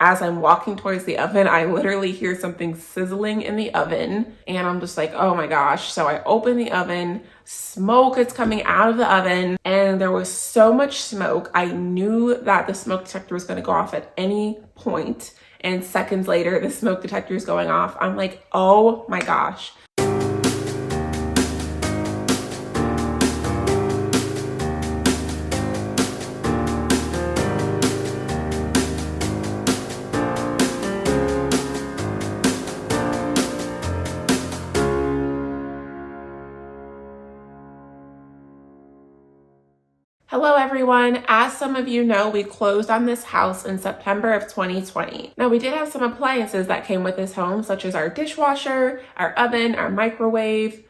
As I'm walking towards the oven, I literally hear something sizzling in the oven and I'm just like, oh my gosh. So I open the oven, smoke is coming out of the oven, and there was so much smoke. I knew that the smoke detector was going to go off at any point. And seconds later, the smoke detector is going off. I'm like, oh my gosh. Hello everyone. As some of you know, we closed on this house in September of 2020. Now we did have some appliances that came with this home, such as our dishwasher, our oven, our microwave.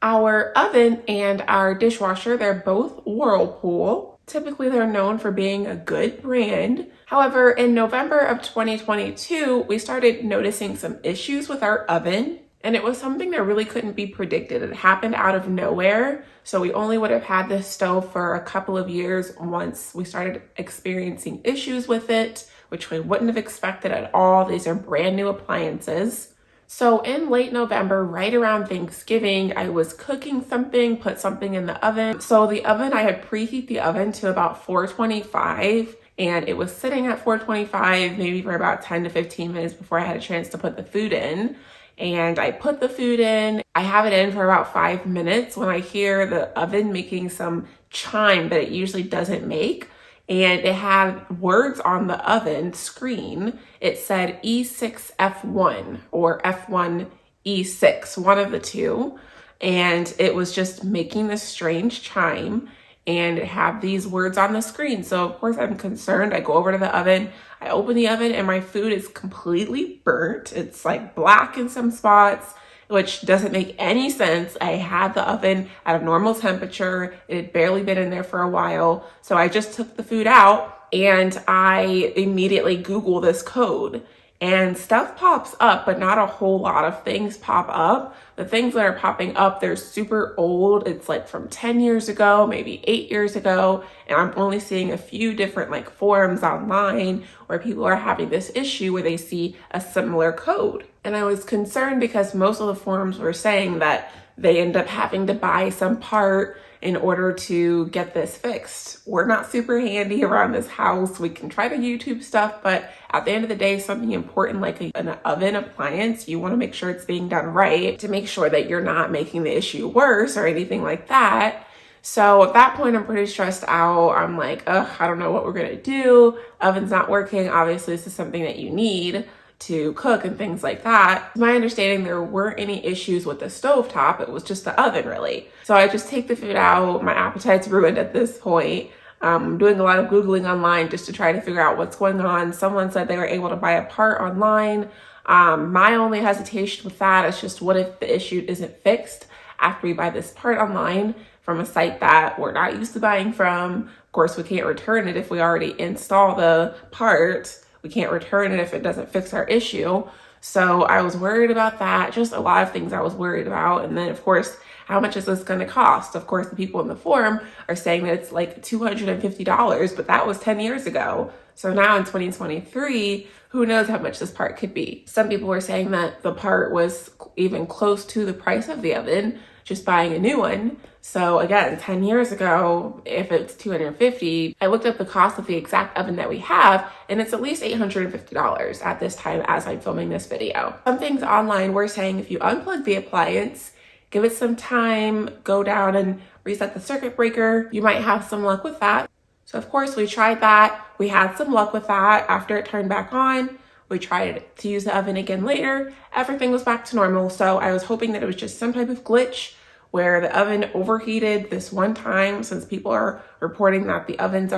Our oven and our dishwasher, they're both Whirlpool. Typically they're known for being a good brand. However, in November of 2022, we started noticing some issues with our oven. And it was something that really couldn't be predicted. It happened out of nowhere. So we only would have had this stove for a couple of years once we started experiencing issues with it, which we wouldn't have expected at all. These are brand new appliances. So in late November, right around Thanksgiving, I was cooking something, put something in the oven. So the oven, I had preheat the oven to about 425. And it was sitting at 425 maybe for about 10 to 15 minutes before I had a chance to put the food in. And I put the food in. I have it in for about 5 minutes when I hear the oven making some chime that it usually doesn't make. And it had words on the oven screen. It said E6F1 or F1 E6, one of the two. And it was just making this strange chime. And it had these words on the screen. So of course I'm concerned. I go over to the oven, I open the oven and my food is completely burnt. It's like black in some spots, which doesn't make any sense. I had the oven at a normal temperature. It had barely been in there for a while. So I just took the food out and I immediately Google this code. And stuff pops up, but not a whole lot of things pop up. The things that are popping up, they're super old. It's like from 10 years ago, maybe 8 years ago. And I'm only seeing a few different like forums online where people are having this issue where they see a similar code. And I was concerned because most of the forums were saying that they end up having to buy some part in order to get this fixed. We're not super handy around this house. We can try to YouTube stuff, but at the end of the day, something important like an oven appliance, you want to make sure it's being done right to make sure that you're not making the issue worse or anything like that. So at that point, I'm pretty stressed out. I'm like, ugh, I don't know what we're gonna do. Oven's not working. Obviously, this is something that you need to cook and things like that. My understanding, there weren't any issues with the stovetop. It was just the oven, really. So I just take the food out. My appetite's ruined at this point. I'm doing a lot of Googling online just to try to figure out what's going on. Someone said they were able to buy a part online. My only hesitation with that is just what if the issue isn't fixed after we buy this part online from a site that we're not used to buying from. Of course, we can't return it if we already install the part. We can't return it if it doesn't fix our issue. So I was worried about that. Just a lot of things I was worried about. And then of course, how much is this going to cost? Of course, the people in the forum are saying that it's like $250, but that was 10 years ago. So now in 2023, who knows how much this part could be? Some people were saying that the part was even close to the price of the oven, just buying a new one. So again, 10 years ago, if it's $250, I looked up the cost of the exact oven that we have, and it's at least $850 at this time as I'm filming this video. Some things online were saying if you unplug the appliance, give it some time, go down and reset the circuit breaker, you might have some luck with that. So of course we tried that. We had some luck with that. After it turned back on, we tried to use the oven again later. Everything was back to normal. So I was hoping that it was just some type of glitch where the oven overheated this one time, since people are reporting that the ovens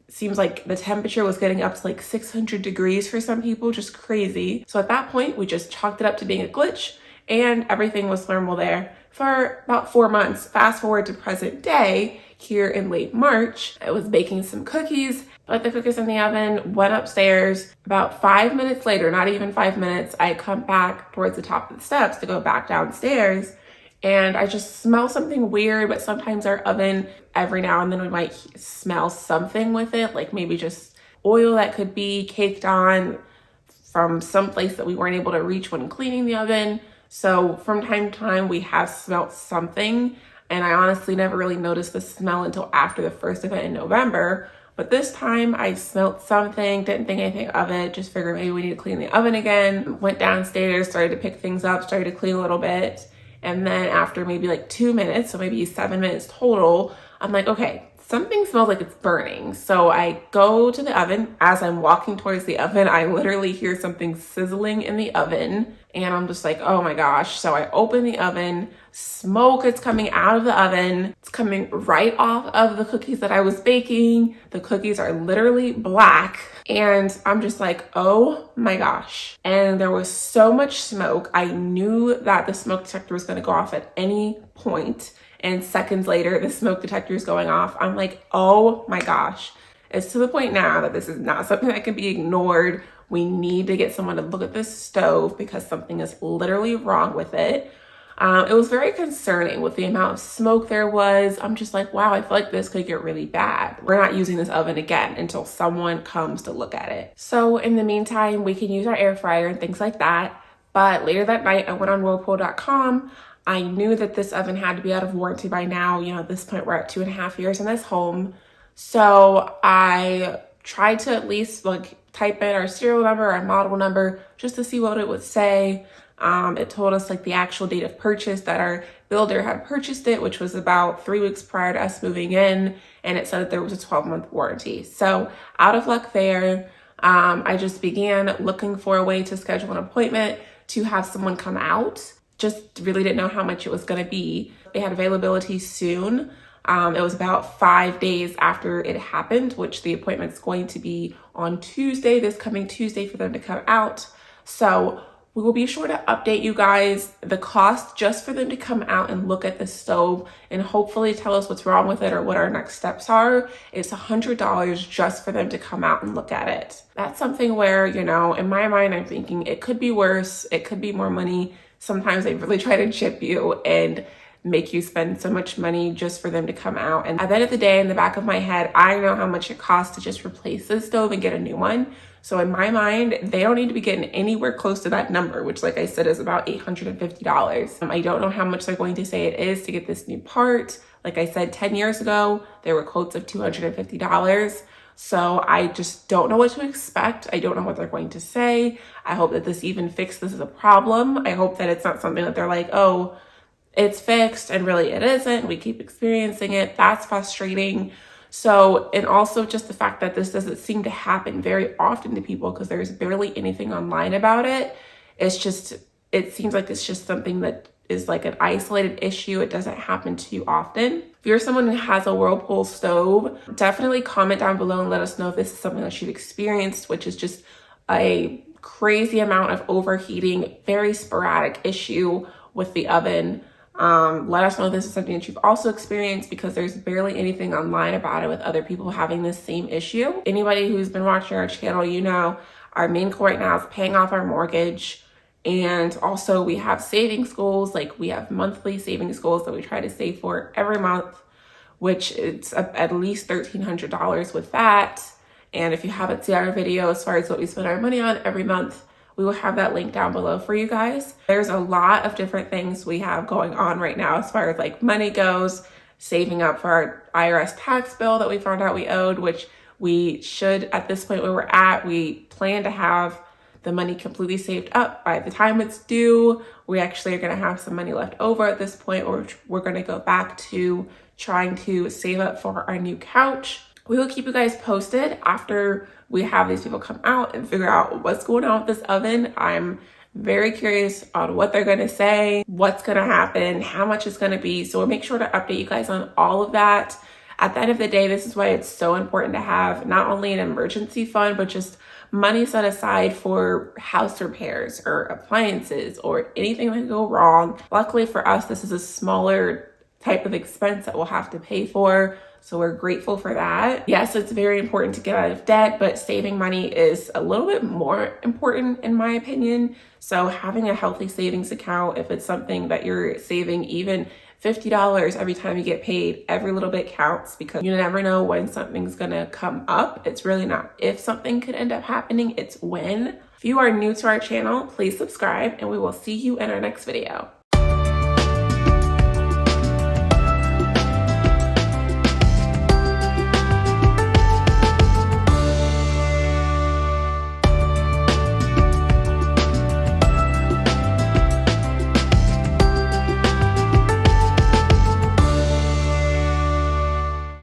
seems like the temperature was getting up to like 600 degrees for some people, just crazy. So at that point, we just chalked it up to being a glitch and everything was normal there for about 4 months. Fast forward to present day, here in late March, I was baking some cookies, put the cookies in the oven, went upstairs. About 5 minutes later, not even 5 minutes, I come back towards the top of the steps to go back downstairs. And I just smell something weird, but sometimes our oven, every now and then we might smell something with it, like maybe just oil that could be caked on from some place that we weren't able to reach when cleaning the oven. So from time to time, we have smelt something, and I honestly never really noticed the smell until after the first event in November. But this time I smelt something, didn't think anything of it, just figured maybe we need to clean the oven again. Went downstairs, started to pick things up, started to clean a little bit. And then after maybe like 2 minutes, so maybe 7 minutes total, I'm like, okay, something smells like it's burning. So I go to the oven. As I'm walking towards the oven, I literally hear something sizzling in the oven. And I'm just like, oh my gosh. So I open the oven, smoke is coming out of the oven. It's coming right off of the cookies that I was baking. The cookies are literally black. And I'm just like, oh my gosh. And there was so much smoke. I knew that the smoke detector was gonna go off at any point. And seconds later, the smoke detector is going off. I'm like, oh my gosh. It's to the point now that this is not something that can be ignored. We need to get someone to look at this stove because something is literally wrong with it. It was very concerning with the amount of smoke there was. I'm just like, wow, I feel like this could get really bad. We're not using this oven again until someone comes to look at it. So in the meantime, we can use our air fryer and things like that. But later that night, I went on Whirlpool.com. I knew that this oven had to be out of warranty by now. You know, at this point, we're at 2.5 years in this home. So I tried to at least like type in our serial number, our model number, just to see what it would say. It told us like the actual date of purchase that our builder had purchased it, which was about 3 weeks prior to us moving in. And it said that there was a 12-month warranty. So out of luck there, I just began looking for a way to schedule an appointment to have someone come out. Just really didn't know how much it was going to be. They had availability soon. It was about 5 days after it happened, which the appointment's going to be on Tuesday, this coming Tuesday, for them to come out. So we will be sure to update you guys the cost just for them to come out and look at the stove and hopefully tell us what's wrong with it or what our next steps are. It's $100 just for them to come out and look at it. That's something where, you know, in my mind, I'm thinking it could be worse. It could be more money. Sometimes they really try to chip you and make you spend so much money just for them to come out. And at the end of the day, in the back of my head, I know how much it costs to just replace this stove and get a new one. So in my mind, they don't need to be getting anywhere close to that number, which like I said, is about $850. I don't know how much they're going to say it is to get this new part. Like I said, 10 years ago, there were quotes of $250. So I just don't know what to expect. I don't know what they're going to say. I hope that this even fixes the problem. I hope that it's not something that they're like, oh, it's fixed and really it isn't. We keep experiencing it. That's frustrating. So, and also just the fact that this doesn't seem to happen very often to people because there's barely anything online about it. It's just, it seems like it's just something that is like an isolated issue. It doesn't happen too often. If you're someone who has a Whirlpool stove, definitely comment down below and let us know if this is something that you've experienced, which is just a crazy amount of overheating, very sporadic issue with the oven. Let us know if this is something that you've also experienced because there's barely anything online about it with other people having this same issue. Anybody who's been watching our channel, you know, our main goal right now is paying off our mortgage. And also we have savings goals, like we have monthly savings goals that we try to save for every month, which is at least $1,300 with that. And if you haven't seen our video as far as what we spend our money on every month, we will have that link down below for you guys. There's a lot of different things we have going on right now as far as like money goes, saving up for our IRS tax bill that we found out we owed, which we should, at this point where we're at, we plan to have the money completely saved up by the time it's due. We actually are going to have some money left over at this point, or we're going to go back to trying to save up for our new couch. We will keep you guys posted after we have these people come out and figure out what's going on with this oven. I'm very curious on what they're going to say, what's going to happen, how much it's going to be. So we'll make sure to update you guys on all of that. At the end of the day, this is why it's so important to have not only an emergency fund, but just money set aside for house repairs or appliances or anything that can go wrong. Luckily for us, this is a smaller type of expense that we'll have to pay for. So we're grateful for that. Yes, it's very important to get out of debt, but saving money is a little bit more important in my opinion. So having a healthy savings account, if it's something that you're saving even $50 every time you get paid. Every little bit counts because you never know when something's gonna come up. It's really not if something could end up happening, it's when. If you are new to our channel, please subscribe and we will see you in our next video.